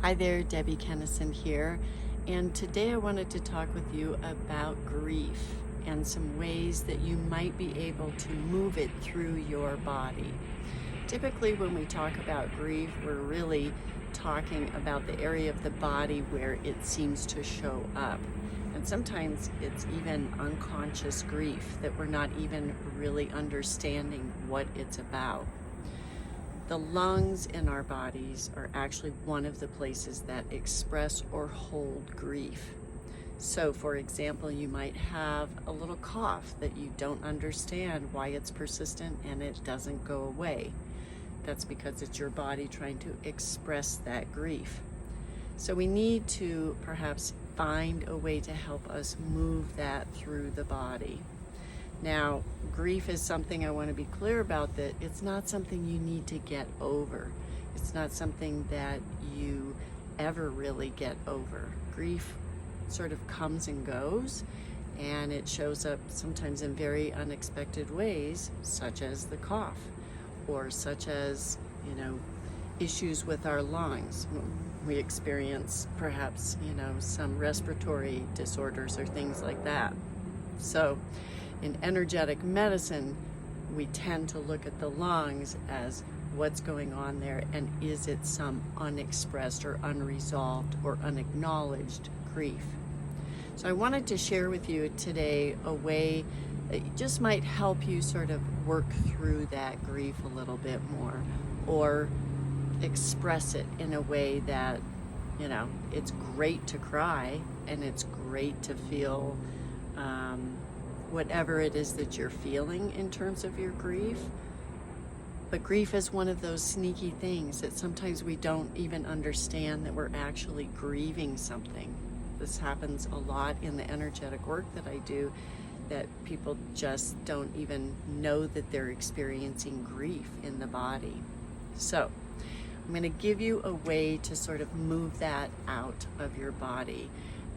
Hi there, Debbie Kennison here, and today I wanted to talk with you about grief and some ways that you might be able to move it through your body. Typically when we talk about grief, we're really talking about the area of the body where it seems to show up. And sometimes it's even unconscious grief that we're not even really understanding what it's about. The lungs in our bodies are actually one of the places that express or hold grief. So for example, you might have a little cough that you don't understand why it's persistent and it doesn't go away. That's because it's your body trying to express that grief. So we need to perhaps find a way to help us move that through the body. Now, grief is something I want to be clear about, that it's not something you need to get over. It's not something that you ever really get over. Grief sort of comes and goes, and it shows up sometimes in very unexpected ways, such as the cough, or such as, issues with our lungs. We experience perhaps, some respiratory disorders or things like that. So in energetic medicine, we tend to look at the lungs as what's going on there, and is it some unexpressed or unresolved or unacknowledged grief. So I wanted to share with you today a way that just might help you sort of work through that grief a little bit more, or express it in a way that, it's great to cry and it's great to feel whatever it is that you're feeling in terms of your grief. But grief is one of those sneaky things that sometimes we don't even understand that we're actually grieving something. This happens a lot in the energetic work that I do, that people just don't even know that they're experiencing grief in the body. So I'm going to give you a way to sort of move that out of your body.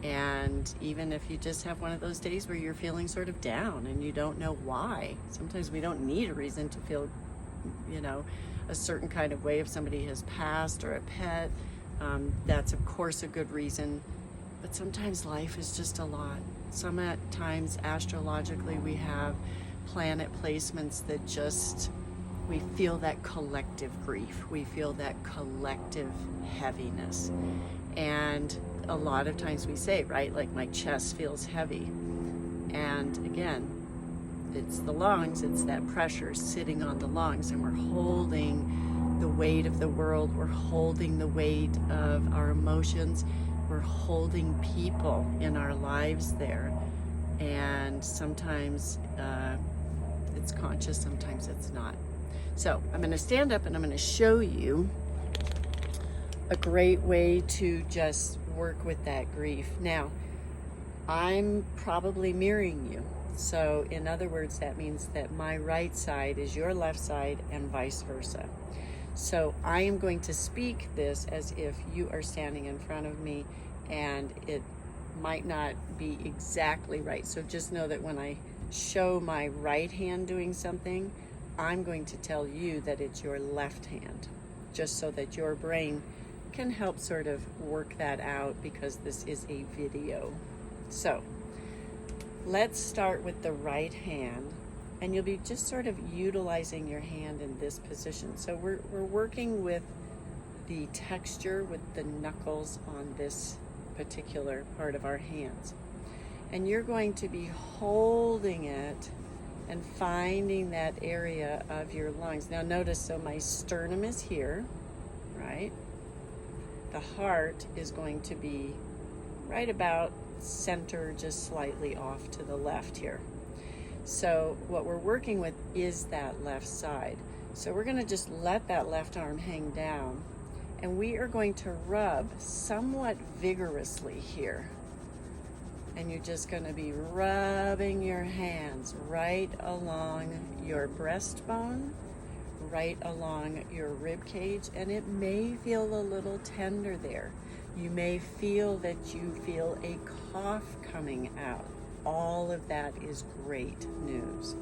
And even if you just have one of those days where you're feeling sort of down and you don't know why, sometimes we don't need a reason to feel, a certain kind of way. If somebody has passed or a pet, that's of course a good reason. But sometimes life is just a lot. Sometimes astrologically we have planet placements that just, we feel that collective grief. We feel that collective heaviness. And a lot of times we say, right, like my chest feels heavy. And again, it's the lungs, it's that pressure sitting on the lungs, and we're holding the weight of the world, we're holding the weight of our emotions, we're holding people in our lives there. And sometimes it's conscious, sometimes it's not. So I'm going to stand up and I'm going to show you a great way to just work with that grief. Now, I'm probably mirroring you. So in other words, that means that my right side is your left side and vice versa. So I am going to speak this as if you are standing in front of me, and it might not be exactly right. So just know that when I show my right hand doing something, I'm going to tell you that it's your left hand, just so that your brain can help sort of work that out, because this is a video. So let's start with the right hand, and you'll be just sort of utilizing your hand in this position. So we're working with the texture, with the knuckles on this particular part of our hands. And you're going to be holding it and finding that area of your lungs. Now notice, so my sternum is here, right? The heart is going to be right about center, just slightly off to the left here. So what we're working with is that left side. So we're going to just let that left arm hang down, and we are going to rub somewhat vigorously here. And you're just going to be rubbing your hands right along your breastbone, right along your rib cage, and it may feel a little tender there. You may feel that you feel a cough coming out. All of that is great news.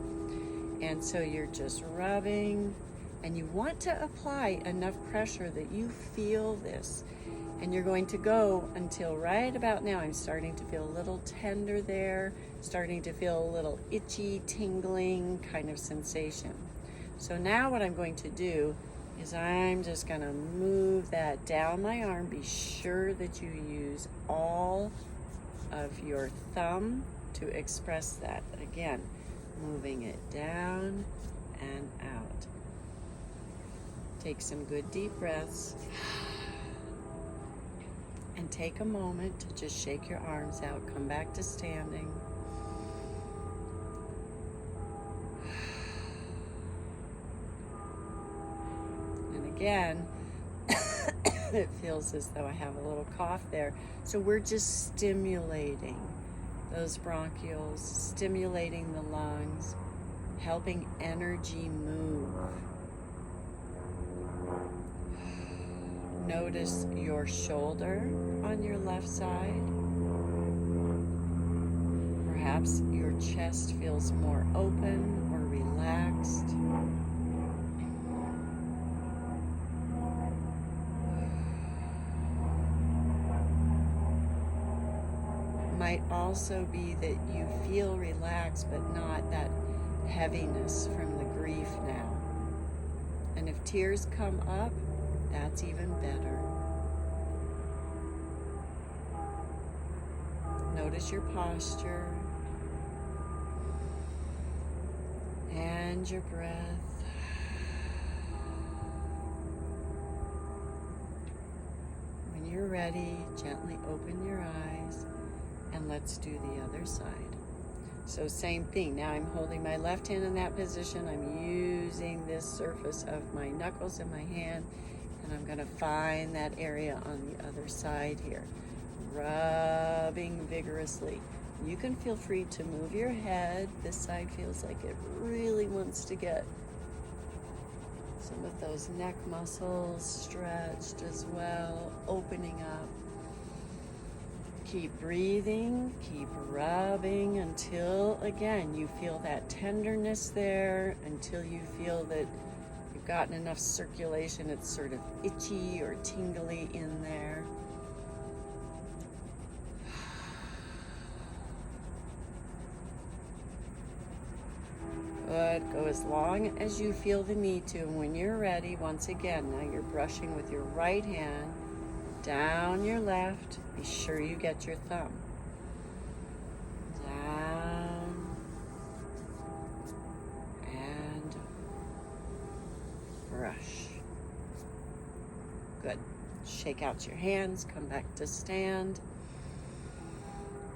And so you're just rubbing And you want to apply enough pressure that you feel this. And you're going to go until right about now. I'm starting to feel a little tender there, starting to feel a little itchy, tingling kind of sensation. So now what I'm going to do is I'm just going to move that down my arm. Be sure that you use all of your thumb to express that. Again, moving it down and out. Take some good deep breaths. And take a moment to just shake your arms out. Come back to standing. And again, it feels as though I have a little cough there. So we're just stimulating those bronchioles, stimulating the lungs, helping energy move. Notice your shoulder on your left side. Perhaps your chest feels more open or relaxed. Might also be that you feel relaxed, but not that heaviness from the grief now. And if tears come up, that's even better. Notice your posture and your breath. When you're ready, gently open your eyes and let's do the other side. So same thing. Now I'm holding my left hand in that position. I'm using this surface of my knuckles in my hand. And I'm going to find that area on the other side here, rubbing vigorously. You can feel free to move your head. This side feels like it really wants to get some of those neck muscles stretched as well, opening up. Keep breathing, keep rubbing until, again, you feel that tenderness there, until you feel that gotten enough circulation, it's sort of itchy or tingly in there. Good. Go as long as you feel the need to. And when you're ready, once again, now you're brushing with your right hand down your left. Be sure you get your thumb. Down and brush. Good. Shake out your hands, come back to stand.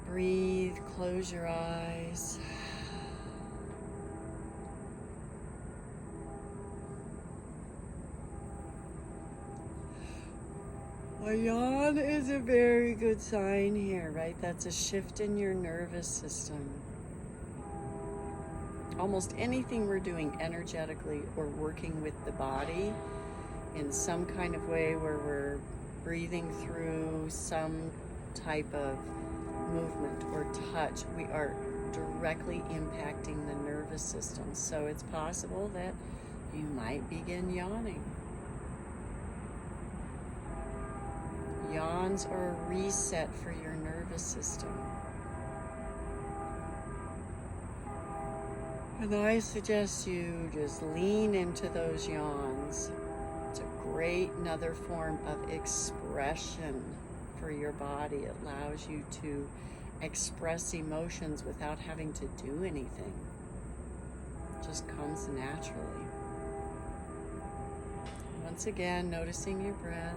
Breathe, close your eyes. A yawn is a very good sign here, right? That's a shift in your nervous system. Almost anything we're doing energetically or working with the body in some kind of way where we're breathing through some type of movement or touch, we are directly impacting the nervous system. So it's possible that you might begin yawning. Yawns are a reset for your nervous system. And I suggest you just lean into those yawns. It's a great another form of expression for your body. It allows you to express emotions without having to do anything. It just comes naturally. Once again, noticing your breath.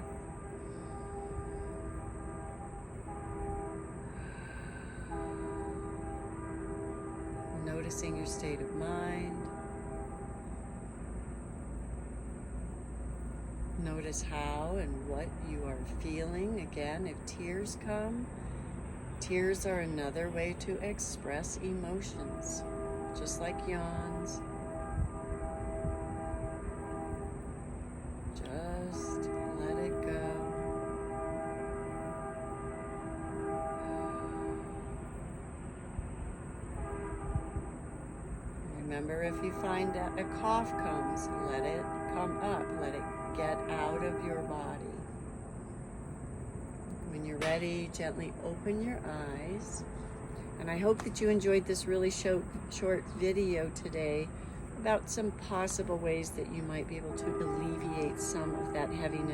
Noticing your state of mind. Notice how and what you are feeling. Again, if tears come, tears are another way to express emotions, just like yawns. Just let it go. Remember, if you find that a cough comes, let it come up. Let it get out of your body. When you're ready, gently open your eyes. And I hope that you enjoyed this really short video today about some possible ways that you might be able to alleviate some of that heaviness